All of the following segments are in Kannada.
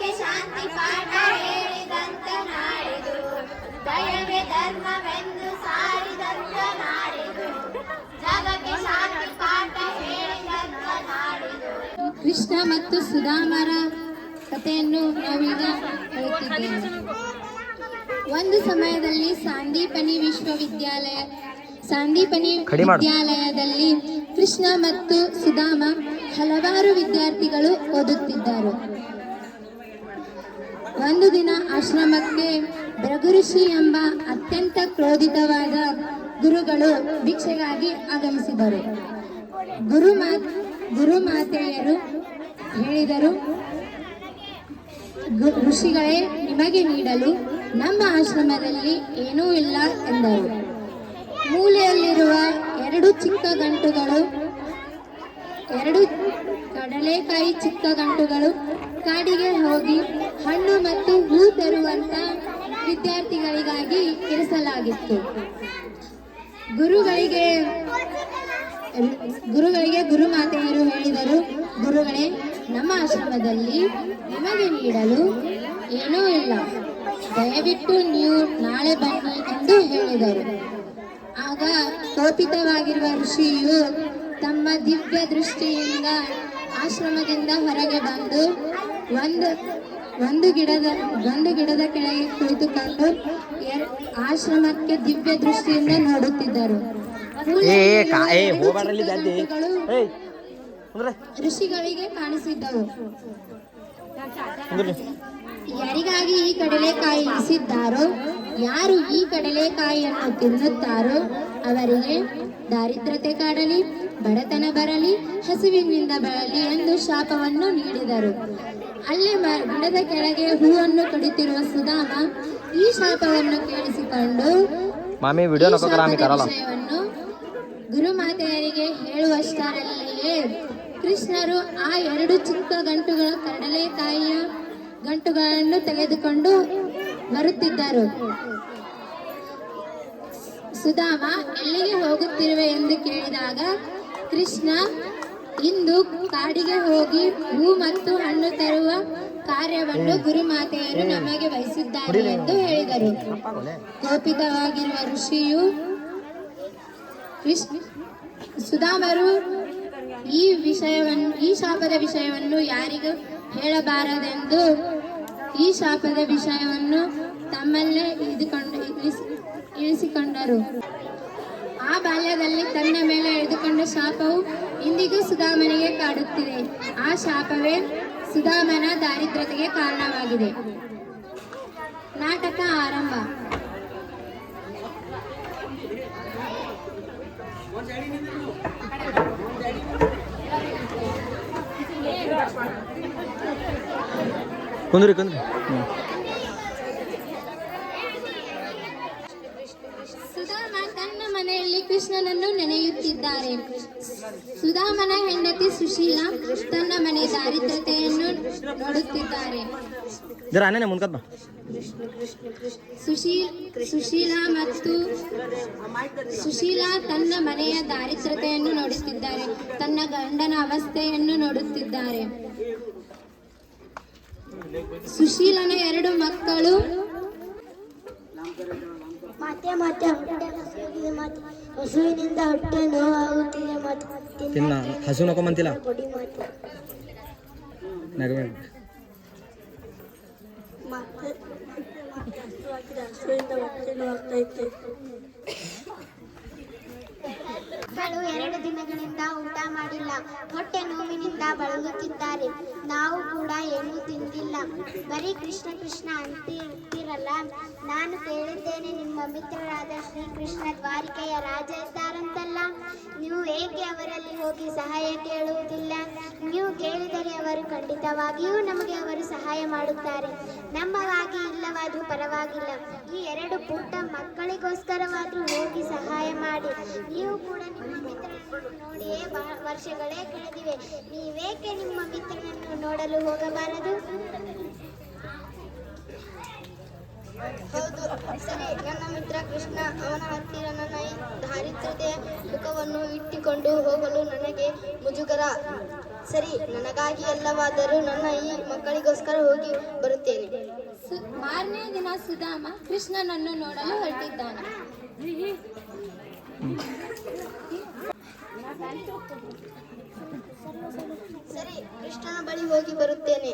ಜಗಕ್ಕೆ ಶಾಂತಿ ಪಾಠ ಹೇಳಿದಂತ ನಾಡಿದು, ದಯವೇ ಧರ್ಮವೆಂದು ಸಾರಿದಂತ ನಾಡಿದು, ಜಗಕ್ಕೆ ಶಾಂತಿ ಪಾಠ ಹೇಳಿದಂತ ನಾಡಿದು. ಕೃಷ್ಣ ಮತ್ತು ಸುಧಾಮರ ಕಥೆಯನ್ನು ನಾವೀಗ ಹೇಳುತ್ತಿದ್ದೇವೆ. ಒಂದು ಸಮಯದಲ್ಲಿ ಸಾಂದೀಪನಿ ವಿದ್ಯಾಲಯದಲ್ಲಿ ಕೃಷ್ಣ ಮತ್ತು ಸುಧಾಮ ಹಲವಾರು ವಿದ್ಯಾರ್ಥಿಗಳು ಓದುತ್ತಿದ್ದರು. ಒಂದು ದಿನ ಆಶ್ರಮಕ್ಕೆ ಭೃಗುಋಷಿ ಎಂಬ ಅತ್ಯಂತ ಕ್ರೋಧಿತವಾದ ಗುರುಗಳು ಭಿಕ್ಷೆಗಾಗಿ ಆಗಮಿಸಿದರು. ಗುರುಮಾತೆಯರು ಹೇಳಿದರು, ಋಷಿಗಳೇ, ನಿಮಗೆ ನೀಡಲು ನಮ್ಮ ಆಶ್ರಮದಲ್ಲಿ ಏನೂ ಇಲ್ಲ ಎಂದರು. ಮೂಲೆಯಲ್ಲಿರುವ ಎರಡು ಕಡಲೆಕಾಯಿ ಚಿಕ್ಕ ಗಂಟುಗಳು ಕಾಡಿಗೆ ಹೋಗಿ ಹಣ್ಣು ಮತ್ತು ಹೂ ತರುವಂತ ವಿದ್ಯಾರ್ಥಿಗಳಿಗಾಗಿ ಇರಿಸಲಾಗಿತ್ತು. ಗುರುಗಳಿಗೆ ಗುರುಮಾತೆಯರು ಹೇಳಿದರು, ಗುರುಗಳೇ, ನಮ್ಮ ಆಶ್ರಮದಲ್ಲಿ ನಿಮಗೆ ನೀಡಲು ಏನೂ ಇಲ್ಲ, ದಯವಿಟ್ಟು ನೀವು ನಾಳೆ ಬನ್ನಿ ಎಂದು ಹೇಳಿದರು. ಆಗ ಕೋಪಿತವಾಗಿರುವ ಋಷಿಯು ತಮ್ಮ ದಿವ್ಯ ದೃಷ್ಟಿಯಿಂದ ಆಶ್ರಮದಿಂದ ಹೊರಗೆ ಬಂದು ಒಂದು ಗಿಡದ ಕೆಳಗೆ ಕುಳಿತುಕೊಂಡು ಆಶ್ರಮಕ್ಕೆ ದಿವ್ಯ ದೃಷ್ಟಿಯಿಂದ ನೋಡುತ್ತಿದ್ದರು. ಋಷಿಗಳಿಗೆ ಕಾಣಿಸಿದ್ದವು. ಯಾರಿಗಾಗಿ ಈ ಕಡಲೆಕಾಯಿ ಇರಿಸಿದ್ದಾರೋ, ಯಾರು ಈ ಕಡಲೆಕಾಯಿಯನ್ನು ತಿನ್ನುತ್ತಾರೋ ಅವರಿಗೆ ದಾರಿದ್ರ್ಯತೆ ಕಾಡಲಿ, ಬಡತನ ಬರಲಿ, ಹಸಿವಿನಿಂದ ಬಳಲಿ ಎಂದು ಶಾಪವನ್ನು ನೀಡಿದರು. ಅಲ್ಲೇ ಗಿಡದ ಕೆಳಗೆ ಹೂವನ್ನು ಕಡಿತಿರುವ ಸುಧಾಮ ಈ ಶಾಪವನ್ನು ಕೇಳಿಸಿಕೊಂಡು ವಿಷಯವನ್ನು ಗುರುಮಾತೆಯರಿಗೆ ಹೇಳುವಷ್ಟರಲ್ಲಿಯೇ ಕೃಷ್ಣರು ಆ ಎರಡು ಚಿಕ್ಕ ಕಡಲೆಕಾಯಿಯ ಗಂಟುಗಳನ್ನು ತೆಗೆದುಕೊಂಡು ಬರುತ್ತಿದ್ದರು. ಸುಧಾಮ, ಎಲ್ಲಿಗೆ ಹೋಗುತ್ತಿರುವೆ ಎಂದು ಕೇಳಿದಾಗ ಕೃಷ್ಣ, ಇಂದು ಕಾಡಿಗೆ ಹೋಗಿ ಹೂ ಮತ್ತು ಹಣ್ಣು ತರುವ ಕಾರ್ಯವನ್ನು ಗುರುಮಾತೆಯರು ನಮಗೆ ವಹಿಸಿದ್ದಾರೆ ಎಂದು ಹೇಳಿದರು. ಕೋಪಿತವಾಗಿರುವ ಋಷಿಯು ಸುಧಾಮರು ಈ ಶಾಪದ ವಿಷಯವನ್ನು ಯಾರಿಗೂ ಹೇಳಬಾರದೆಂದು ಈ ಶಾಪದ ವಿಷಯವನ್ನು ತಮ್ಮಲ್ಲೇ ಇರಿಸಿಕೊಂಡರು. ಆ ಬಾಲ್ಯದಲ್ಲಿ ತನ್ನ ಮೇಲೆ ಎಳೆದುಕೊಂಡ ಶಾಪವು ಇಂದಿಗೂ ಸುಧಾಮನಿಗೆ ಕಾಡುತ್ತಿದೆ. ಆ ಶಾಪವೇ ಸುಧಾಮನ ದಾರಿದ್ರ್ಯತೆಗೆ ಕಾರಣವಾಗಿದೆ. ನಾಟಕ ಆರಂಭ. ಸುಧಾಮ ತನ್ನ ಮನೆಯಲ್ಲಿ ಕೃಷ್ಣನನ್ನು ನೆನೆಯುತ್ತಿದ್ದಾರೆ. ಸುಧಾಮನ ಹೆಂಡತಿ ಸುಶೀಲಾ ತನ್ನ ಮನೆ ದಾರಿದ್ರ್ಯತೆಯನ್ನು ನೋಡುತ್ತಿದ್ದಾರೆ. ಸುಶೀಲಾ ತನ್ನ ಮನೆಯ ದಾರಿದ್ರ್ಯತೆಯನ್ನು ನೋಡುತ್ತಿದ್ದಾರೆ, ತನ್ನ ಗಂಡನ ಅವಸ್ಥೆಯನ್ನು ನೋಡುತ್ತಿದ್ದಾರೆ. ಸುಶೀಲನ ಎರಡು ಮಕ್ಕಳು ಹಸುವಿನಿಂದ ಹೊಟ್ಟೆ ನೋವಾಗುತ್ತಿದೆ, ಹಸು ನಕೊಂಬಂತಿಲ್ಲ. ಮಕ್ಕಳು 2 ದಿನಗಳಿಂದ ಊಟ ಮಾಡಿಲ್ಲ, ಹೊಟ್ಟೆ ನೋವಿನಿಂದ ಬಳಲುತ್ತಿದ್ದಾರೆ. ನಾವು ಕೂಡ ಏನೂ ತಿಂದಿಲ್ಲ, ಬರೀ ಕೃಷ್ಣ ಕೃಷ್ಣ ಅಂತಿರಲ್ಲ. ನಾನು ಕೇಳಿದ್ದೇನೆ, ನಿಮ್ಮ ಮಿತ್ರರಾದ ಶ್ರೀಕೃಷ್ಣ ದ್ವಾರಿಕೆಯ ರಾಜ ಇದ್ದಾರಂತಲ್ಲ, ನೀವು ಏಕೆ ಅವರಲ್ಲಿ ಹೋಗಿ ಸಹಾಯ ಕೇಳುವುದಿಲ್ಲ? ನೀವು ಕೇಳಿದರೆ ಅವರು ಖಂಡಿತವಾಗಿಯೂ ನಮಗೆ ಅವರು ಸಹಾಯ ಮಾಡುತ್ತಾರೆ. ನಮ್ಮವಾಗಿ ಇಲ್ಲವಾದರೂ ಪರವಾಗಿಲ್ಲ, ಈ 2 ಪುಟ್ಟ ಮಕ್ಕಳಿಗೋಸ್ಕರವಾದರೂ ಹೋಗಿ ಸಹಾಯ ಮಾಡಿ. ನೀವು ಕೂಡ ನಿಮ್ಮ ಮಿತ್ರನನ್ನು ನೋಡಿಯೇ ವರ್ಷಗಳೇ ಕಳೆದಿವೆ, ನೀವೇಕೆ ನಿಮ್ಮ ಮಿತ್ರನನ್ನು ನೋಡಲು ಹೋಗಬಾರದು? ಹೌದು, ಸರಿ. ನನ್ನ ಮಿತ್ರ ಕೃಷ್ಣ, ಅವನ ಹತ್ತಿರ ನನ್ನ ಈ ದಾರಿದ್ರ್ಯತೆಯ ಮುಖವನ್ನು ಇಟ್ಟುಕೊಂಡು ಹೋಗಲು ನನಗೆ ಮುಜುಗರ. ಸರಿ, ನನಗಾಗಿ ಎಲ್ಲವಾದರೂ ನನ್ನ ಈ ಮಕ್ಕಳಿಗೋಸ್ಕರ ಹೋಗಿ ಬರುತ್ತೇನೆ. ಮಾರನೇ ದಿನ ಸುಧಾಮ ಕೃಷ್ಣನನ್ನು ನೋಡಲು ಹೊರಟಿದ್ದಾನೆ. ಸರಿ, ಕೃಷ್ಣನ ಬಳಿ ಹೋಗಿ ಬರುತ್ತೇನೆ.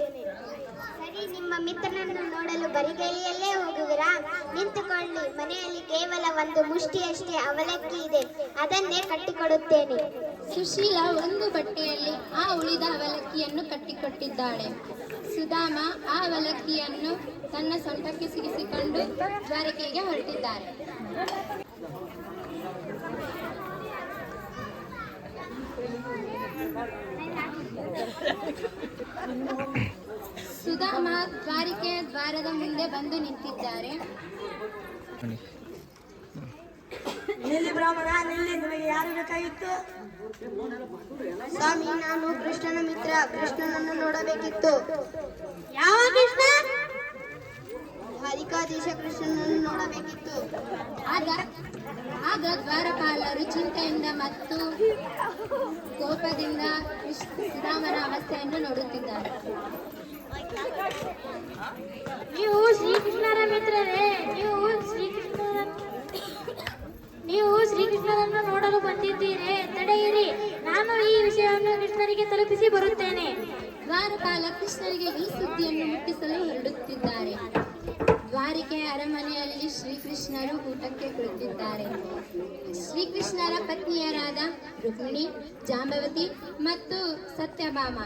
ಸರಿ, ನಿಮ್ಮ ಮಿತ್ರನನ್ನು ನೋಡಲು ಬರಿಗೈಯಲ್ಲೇ ಹೋಗುವಿರಾ? ನಿಂತುಕೊಳ್ಳಿ, ಮನೆಯಲ್ಲಿ ಕೇವಲ ಒಂದು ಮುಷ್ಟಿಯಷ್ಟೇ ಅವಲಕ್ಕಿ ಇದೆ, ಅದನ್ನೇ ಕಟ್ಟಿಕೊಡುತ್ತೇನೆ. ಸುಶೀಲ ಒಂದು ಬಟ್ಟೆಯಲ್ಲಿ ಆ ಉಳಿದ ಅವಲಕ್ಕಿಯನ್ನು ಕಟ್ಟಿಕೊಟ್ಟಿದ್ದಾಳೆ. ಸುಧಾಮ ಆ ಅವಲಕ್ಕಿಯನ್ನು ತನ್ನ ಸೊಂಟಕ್ಕೆ ಸಿಗಿಸಿಕೊಂಡು ದ್ವಾರಕೆಗೆ ಹೊರಟಿದ್ದಾರೆ. ಸುಧಾಮ ದ್ವಾರಿಕೆಯ ದ್ವಾರದ ಮುಂದೆ ಬಂದು ನಿಂತಿದ್ದಾರೆ. ನಿಲ್ಲಿ ಬ್ರಾಹ್ಮಣ, ನಿಲ್ಲಿ. ನಿಮಗೆ ಯಾರು ಬೇಕಾಗಿತ್ತು? ಸ್ವಾಮಿ, ನಾನು ಕೃಷ್ಣನ ಮಿತ್ರ. ಕೃಷ್ಣನನ್ನು ನೋಡಬೇಕಿತ್ತು. ಯಾವ ಕೃಷ್ಣ? ದ್ವಾರಿಕಾಧೀಶ ಕೃಷ್ಣನನ್ನು ನೋಡಬೇಕಿತ್ತು. ಆಗ ದ್ವಾರಪಾಲರು ಚಿಂತೆಯಿಂದ ಮತ್ತು ಕೋಪದಿಂದ ಸುಧಾಮನ ಅವಸ್ಥೆಯನ್ನು ನೋಡುತ್ತಿದ್ದಾರೆ. ನೀವು ಶ್ರೀಕೃಷ್ಣರ ಮಿತ್ರರೇ? ನೀವು ಶ್ರೀಕೃಷ್ಣನನ್ನು ನೋಡಲು ಬಂದಿದ್ದೀರೇ? ತಡೆಯಿರಿ, ನಾನು ಈ ವಿಷಯವನ್ನು ಕೃಷ್ಣರಿಗೆ ತಲುಪಿಸಿ ಬರುತ್ತೇನೆ. ದ್ವಾರಪಾಲ ಕೃಷ್ಣರಿಗೆ ಈ ಸುದ್ದಿಯನ್ನು ಮುಟ್ಟಿಸಲು ಹೊರಡುತ್ತಿದ್ದಾರೆ. ದ್ವಾರಿಕೆಯ ಅರಮನೆಯಲ್ಲಿ ಶ್ರೀಕೃಷ್ಣರು ಊಟಕ್ಕೆ ಕುಳಿತಿದ್ದಾರೆ. ಶ್ರೀಕೃಷ್ಣರ ಪತ್ನಿಯರಾದ ರುಕ್ಮಿಣಿ, ಜಾಂಬವತಿ ಮತ್ತು ಸತ್ಯಭಾಮ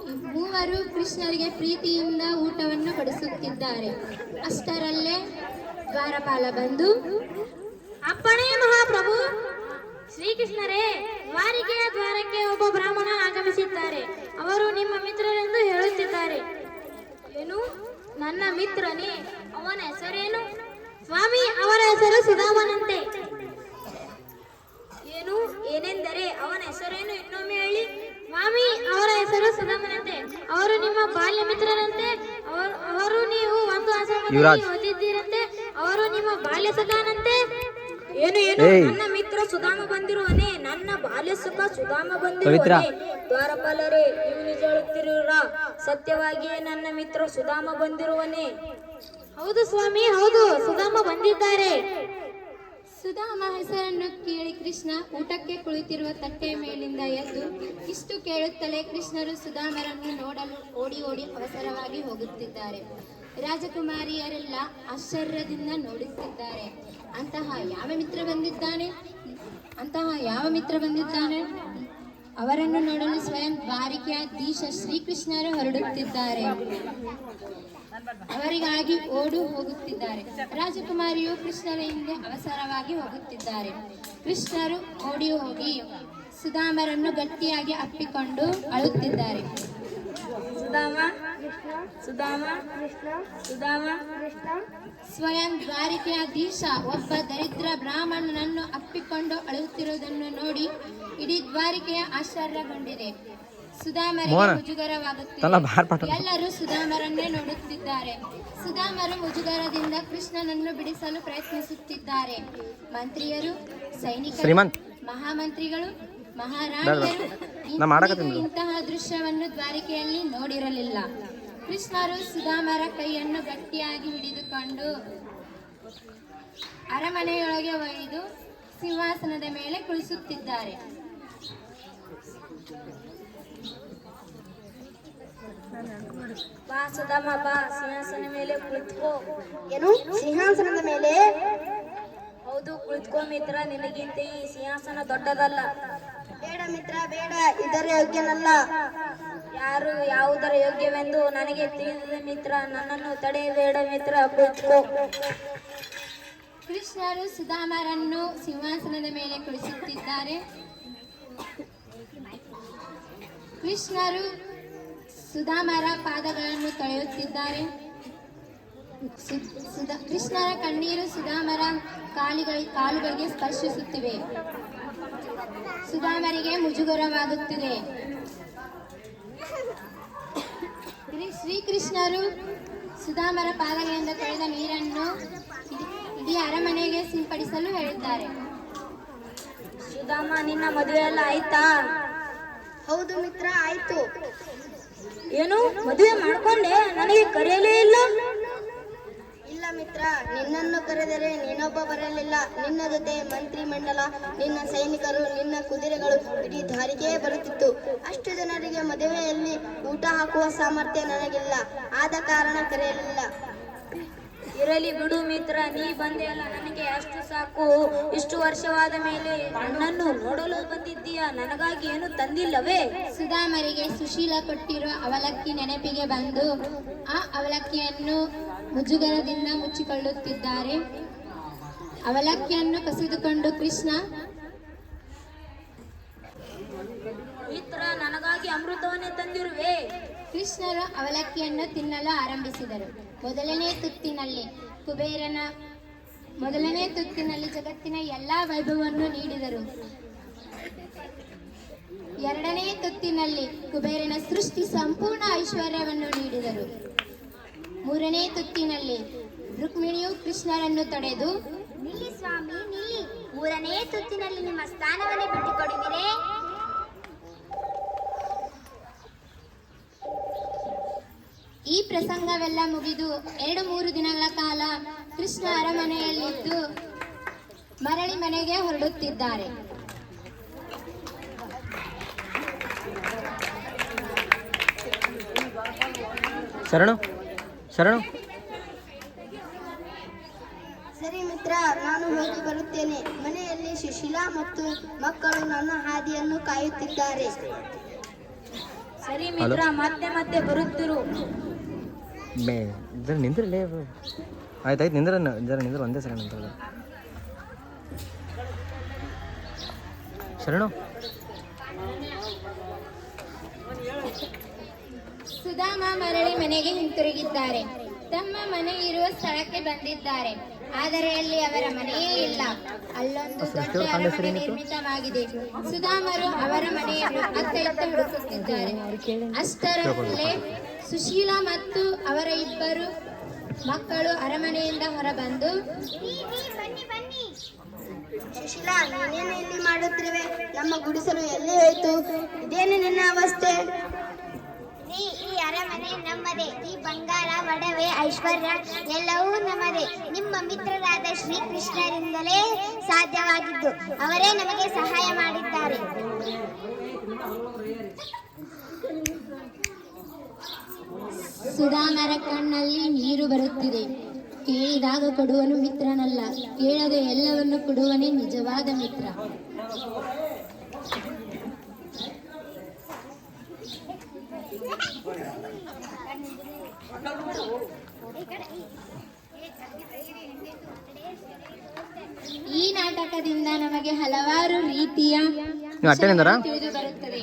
ಈ ಮೂವರು ಕೃಷ್ಣರಿಗೆ ಪ್ರೀತಿಯಿಂದ ಊಟವನ್ನು ಬಡಿಸುತ್ತಿದ್ದಾರೆ. ಅಷ್ಟರಲ್ಲೇ ದ್ವಾರಪಾಲ ಬಂದು, ಅಪ್ಪಣೆ ಮಹಾಪ್ರಭು. ಶ್ರೀಕೃಷ್ಣರೇ, ದ್ವಾರಿಕೆಯ ದ್ವಾರಕ್ಕೆ ಒಬ್ಬ ಬ್ರಾಹ್ಮಣ ಆಗಮಿಸಿದ್ದಾರೆ. ಅವರು ನಿಮ್ಮ ಮಿತ್ರರೆಂದು ಹೇಳುತ್ತಿದ್ದಾರೆ. ಏನು? ನನ್ನ ಮಿತ್ರನೇ? ಅವನ ಹೆಸರೇನು? ಸ್ವಾಮಿ, ಅವರ ಹೆಸರು ಸುಧಾಮನಂತೆ. ಏನು? ಏನೆಂದರೆ ಅವನ ಹೆಸರೇನು? ಇನ್ನೊಮ್ಮೆ ಹೇಳಿ. ಸ್ವಾಮಿ, ಅವರ ಹೆಸರು ಸುಧಾಮನಂತೆ. ಅವರು ನಿಮ್ಮ ಬಾಲ್ಯ ಮಿತ್ರರಂತೆ. ಅವರು ನೀವು ಒಂದು ಆಶ್ರಮದಲ್ಲಿ ಓದಿದ್ದೀರಂತೆ. ಅವರು ನಿಮ್ಮ ಬಾಲ್ಯ ಸಖಾನಂತೆ. ಏನು? ನನ್ನ ಮಿತ್ರ ಸುಧಾಮ ಬಂದಿರುವನೇ? ನನ್ನ ಬಾಲ್ಯ ಸಖ ಸುಧಾಮ ಬಂದಿರುವನೇ? ದ್ವಾರಪಾಲರೇ, ನೀವು ನಿಜ ಹೇಳುತ್ತಿರುವಿರಾ? ಸತ್ಯವಾಗಿಯೇ ನನ್ನ ಮಿತ್ರ ಸುಧಾಮ ಬಂದಿರುವನೇ? ಹೌದು ಸ್ವಾಮಿ, ಹೌದು, ಸುಧಾಮ ಬಂದಿದ್ದಾರೆ. ಸುಧಾಮ ಹೆಸರನ್ನು ಕೇಳಿ ಕೃಷ್ಣ ಊಟಕ್ಕೆ ಕುಳಿತಿರುವ ತಟ್ಟೆಯ ಮೇಲಿಂದ ಎದ್ದು ಇಷ್ಟು ಕೇಳುತ್ತಲೇ ಕೃಷ್ಣರು ಸುಧಾಮರನ್ನು ನೋಡಲು ಓಡಿ ಓಡಿ ಅವಸರವಾಗಿ ಹೋಗುತ್ತಿದ್ದಾರೆ. ರಾಜಕುಮಾರಿಯರೆಲ್ಲ ಆಶ್ಚರ್ಯದಿಂದ ನೋಡುತ್ತಿದ್ದಾರೆ. ಅಂತಹ ಯಾವ ಮಿತ್ರ ಬಂದಿದ್ದಾನೆ? ಅವರನ್ನು ನೋಡಲು ಸ್ವಯಂ ದ್ವಾರಿಕಾಧೀಶ ಶ್ರೀಕೃಷ್ಣರು ಹೊರಡುತ್ತಿದ್ದಾರೆ. ಅವರಿಗಾಗಿ ಓಡು ಹೋಗುತ್ತಿದ್ದಾರೆ. ರಾಜಕುಮಾರಿಯು ಕೃಷ್ಣರ ಹಿಂದೆ ಅವಸರವಾಗಿ ಹೋಗುತ್ತಿದ್ದಾರೆ. ಕೃಷ್ಣರು ಓಡಿ ಹೋಗಿ ಸುಧಾಮರನ್ನು ಗಟ್ಟಿಯಾಗಿ ಅಪ್ಪಿಕೊಂಡು ಅಳುತ್ತಿದ್ದಾರೆ. ಸುಧಾಮ. ಸ್ವಯಂ ದ್ವಾರಿಕಾಧೀಶ ಒಬ್ಬ ದರಿದ್ರ ಬ್ರಾಹ್ಮಣನನ್ನು ಅಪ್ಪಿಕೊಂಡು ಅಳುತ್ತಿರುವುದನ್ನು ನೋಡಿ ಇಡೀ ದ್ವಾರಿಕೆಯ ಆಶ್ಚರ್ಯಗೊಂಡಿದೆ. ಸುಧಾಮರಿಗೆ ಮುಜುಗರವಾಗುತ್ತಿದೆ. ಎಲ್ಲರೂ ಸುಧಾಮರನ್ನೇ ನೋಡುತ್ತಿದ್ದಾರೆ. ಸುಧಾಮರು ಮುಜುಗರದಿಂದ ಕೃಷ್ಣನನ್ನು ಬಿಡಿಸಲು ಪ್ರಯತ್ನಿಸುತ್ತಿದ್ದಾರೆ. ಮಂತ್ರಿಯರು, ಸೈನಿಕರು, ಮಹಾಮಂತ್ರಿಗಳು, ಮಹಾರಾಣಿಯರು ಇಂತಹ ದೃಶ್ಯವನ್ನು ದ್ವಾರಿಕೆಯಲ್ಲಿ ನೋಡಿರಲಿಲ್ಲ. ಕೃಷ್ಣರು ಸುಧಾಮರ ಕೈಯನ್ನು ಗಟ್ಟಿಯಾಗಿ ಹಿಡಿದುಕೊಂಡು ಅರಮನೆಯೊಳಗೆ ಒಯ್ದು ಸಿಂಹಾಸನದ ಮೇಲೆ ಕುಳಿಸುತ್ತಿದ್ದಾರೆ. ಬಾ ಸುಧಾಮ, ಬಾ, ಸಿಂಹಾಸನ ಮೇಲೆ ಕುಳಿತುಕೋ. ಏನು? ಸಿಂಹಾಸನದ ಮೇಲೆ? ಹೌದು, ಕುಳಿತುಕೋ ಮಿತ್ರ. ನಿನಗಿಂತ ಈ ಸಿಂಹಾಸನ ದೊಡ್ಡದಲ್ಲ. ಬೇಡ ಮಿತ್ರ, ಬೇಡ, ಇದರ ಯೋಗ್ಯನಲ್ಲ. ಯಾವುದರ ಯೋಗ್ಯವೆಂದು ನನಗೆ ತಿಳಿದಿದೆ ಮಿತ್ರ. ನನ್ನನ್ನು ತಡೆಯಬೇಡ ಮಿತ್ರ, ಕುಳಿತುಕೋ. ಕೃಷ್ಣರು ಸುಧಾಮರನ್ನು ಸಿಂಹಾಸನದ ಮೇಲೆ ಕುಳಿಸುತ್ತಿದ್ದಾರೆ. ಕೃಷ್ಣರು ಸುಧಾಮರ ಪಾದಗಳನ್ನು ತೊಳೆಯುತ್ತಿದ್ದಾರೆ. ಕೃಷ್ಣರ ಕಣ್ಣೀರು ಸುಧಾಮರ ಕಾಲುಗಳಿಗೆ ಸ್ಪರ್ಶಿಸುತ್ತಿವೆ. ಸುಧಾಮರಿಗೆ ಮುಜುಗರವಾಗುತ್ತಿದೆ. ಶ್ರೀಕೃಷ್ಣರು ಸುಧಾಮರ ಪಾದಗಳಿಂದ ತೊಳೆದ ನೀರನ್ನು ಇಡೀ ಅರಮನೆಗೆ ಸಿಂಪಡಿಸಲು ಹೇಳಿದ್ದಾರೆ. ಸುಧಾಮ, ನಿನ್ನ ಮದುವೆ ಎಲ್ಲ ಆಯ್ತಾ? ಹೌದು ಮಿತ್ರ, ಆಯ್ತು. ಏನು ಮದುವೆ ಮಾಡ್ಕೊಂಡೆ, ನನಗೆ ಕರೆಯಲೇ ಇಲ್ಲ? ಇಲ್ಲ ಮಿತ್ರ, ನಿನ್ನನ್ನು ಕರೆದರೆ ನೀನೊಬ್ಬ ಬರಲಿಲ್ಲ. ನಿನ್ನ ಜೊತೆ ಮಂತ್ರಿ ಮಂಡಲ, ನಿನ್ನ ಸೈನಿಕರು, ನಿನ್ನ ಕುದುರೆಗಳು ಇಡೀ ದಾರಿಗೆ ಬರುತ್ತಿತ್ತು. ಅಷ್ಟು ಜನರಿಗೆ ಮದುವೆಯಲ್ಲಿ ಊಟ ಹಾಕುವ ಸಾಮರ್ಥ್ಯ ನನಗಿಲ್ಲ. ಆದ ಕಾರಣ ಕರೆಯಲಿಲ್ಲ. ಇರಲಿ ಬಿಡು ಮಿತ್ರ, ನೀ ಬಂದೆ ಅಲ್ಲ, ನನಗೆ ಅಷ್ಟು ಸಾಕು. ಇಷ್ಟು ವರ್ಷವಾದ ಮೇಲೆ ನನ್ನನ್ನು ನೋಡಲು ಬಂದಿದ್ದೀಯಾ, ನನಗಾಗಿ ಏನು ತಂದಿಲ್ಲವೇ? ಸುಧಾಮರಿಗೆ ಸುಶೀಲ ಕೊಟ್ಟಿರೋ ಅವಲಕ್ಕಿ ನೆನಪಿಗೆ ಬಂದು ಆ ಅವಲಕ್ಕಿಯನ್ನು ಮುಜುಗರದಿಂದ ಮುಚ್ಚಿಕೊಳ್ಳುತ್ತಿದ್ದಾರೆ. ಅವಲಕ್ಕಿಯನ್ನು ಕಸಿದುಕೊಂಡು ಕೃಷ್ಣ, ಮಿತ್ರ, ನನಗಾಗಿ ಅಮೃತವನ್ನೇ ತಂದಿರುವೆ. ಕೃಷ್ಣರು ಅವಲಕ್ಕಿಯನ್ನು ತಿನ್ನಲು ಆರಂಭಿಸಿದರು. ಮೊದಲನೇ ತುತ್ತಿನಲ್ಲಿ ಜಗತ್ತಿನ ಎಲ್ಲಾ ವೈಭವವನ್ನು ನೀಡಿದರು. ಎರಡನೇ ತುತ್ತಿನಲ್ಲಿ ಕುಬೇರನ ಸೃಷ್ಟಿ ಸಂಪೂರ್ಣ ಐಶ್ವರ್ಯವನ್ನು ನೀಡಿದರು. ಮೂರನೇ ತುತ್ತಿನಲ್ಲಿ ರುಕ್ಮಿಣಿಯು ಕೃಷ್ಣರನ್ನು ತಡೆದು, ನಿಲ್ಲಿ ಸ್ವಾಮಿ, ನಿಲ್ಲಿ. ಮೂರನೇ ತುತ್ತಿನಲ್ಲಿ ನಿಮ್ಮ ಸ್ಥಾನವನ್ನೇ ಬಿಟ್ಟುಕೊಡುವಿರೇ? ಈ ಪ್ರಸಂಗವೆಲ್ಲ ಮುಗಿದು 2-3 ದಿನಗಳ ಕಾಲ ಕೃಷ್ಣ ಅರಮನೆಯಲ್ಲಿದ್ದು ಮರಳಿ ಮನೆಗೆ ಹೊರಡುತ್ತಿದ್ದಾರೆ. ಶರಣು ಶರಣು ಸರಿ ಮಿತ್ರ, ನಾನು ಹೋಗಿ ಬರುತ್ತೇನೆ. ಮನೆಯಲ್ಲಿ ಸುಶೀಲಾ ಮತ್ತು ಮಕ್ಕಳು ನನ್ನ ಹಾದಿಯನ್ನು ಕಾಯುತ್ತಿದ್ದಾರೆ. ಸರಿ ಮಿತ್ರ, ಮತ್ತೆ ಮತ್ತೆ ಬರುತ್ತಿರು. ಜರ ನಿಂದ್ರಲೇ. ಆಯ್ತಾಯ್ತು, ನಿಂದ್ರ ಒಂದೇ ಸೆಕೆಂಡ್ ನಿಂದ್ರ. ಶರಣು, ಸುಧಾಮ ಮರಳಿ ಮನೆಗೆ ಹಿಂತಿರುಗಿದ್ದಾರೆ. ತಮ್ಮ ಮನೆ ಇರುವ ಸ್ಥಳಕ್ಕೆ ಬಂದಿದ್ದಾರೆ. ಆದರೆ ಅಲ್ಲಿ ಅವರ ಮನೆಯೇ ಇಲ್ಲ. ಅಲ್ಲೊಂದು ದೊಡ್ಡ ಅರಮನೆ ನಿರ್ಮಿತವಾಗಿದೆ. ಸುಧಾಮರು ಅವರ ಮನೆಯನ್ನು ಅತ್ತ ಇತ್ತ ಹುಡುಕುತ್ತಿದ್ದಾರೆ. ಅಷ್ಟರಲ್ಲೇ ಸುಶೀಲಾ ಮತ್ತು ಅವರ ಇಬ್ಬರು ಮಕ್ಕಳು ಅರಮನೆಯಿಂದ ಹೊರಬಂದು, ಸುಶೀಲಾ, ನೀನೇನು ಇಲ್ಲಿ ಮಾಡುತ್ತಿರುವೆ? ನಮ್ಮ ಗುಡಿಸಲು ಎಲ್ಲಿ ಹೋಯ್ತು? ಇದೇನು ನಿನ್ನ ಅವಸ್ಥೆ? ಈ ಅರಮನೆ ನಮ್ಮದೇ. ಈ ಬಂಗಾರ, ಒಡವೆ, ಐಶ್ವರ್ಯ ಎಲ್ಲವೂ ನಮ್ಮದೇ. ನಿಮ್ಮ ಮಿತ್ರರಾದ ಶ್ರೀಕೃಷ್ಣರಿಂದಲೇ ಸಾಧ್ಯವಾಗಿದ್ದು. ಅವರೇ ನಮಗೆ ಸಹಾಯ ಮಾಡಿದ್ದಾರೆ. ಸುಧಾಮರ ಕಣ್ಣಲ್ಲಿ ನೀರು ಬರುತ್ತಿದೆ. ಕೇಳಿದಾಗ ಕೊಡುವನು ಮಿತ್ರನಲ್ಲ, ಕೇಳದೆ ಎಲ್ಲವನ್ನು ಕೊಡುವನೇ ನಿಜವಾದ ಮಿತ್ರ. ಈ ನಾಟಕದಿಂದ ನಮಗೆ ಹಲವಾರು ರೀತಿಯ ತಿಳಿದು ಬರುತ್ತದೆ.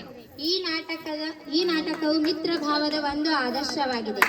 ಈ ನಾಟಕವು ಮಿತ್ರ ಭಾವದ ಒಂದು ಆದರ್ಶವಾಗಿದೆ.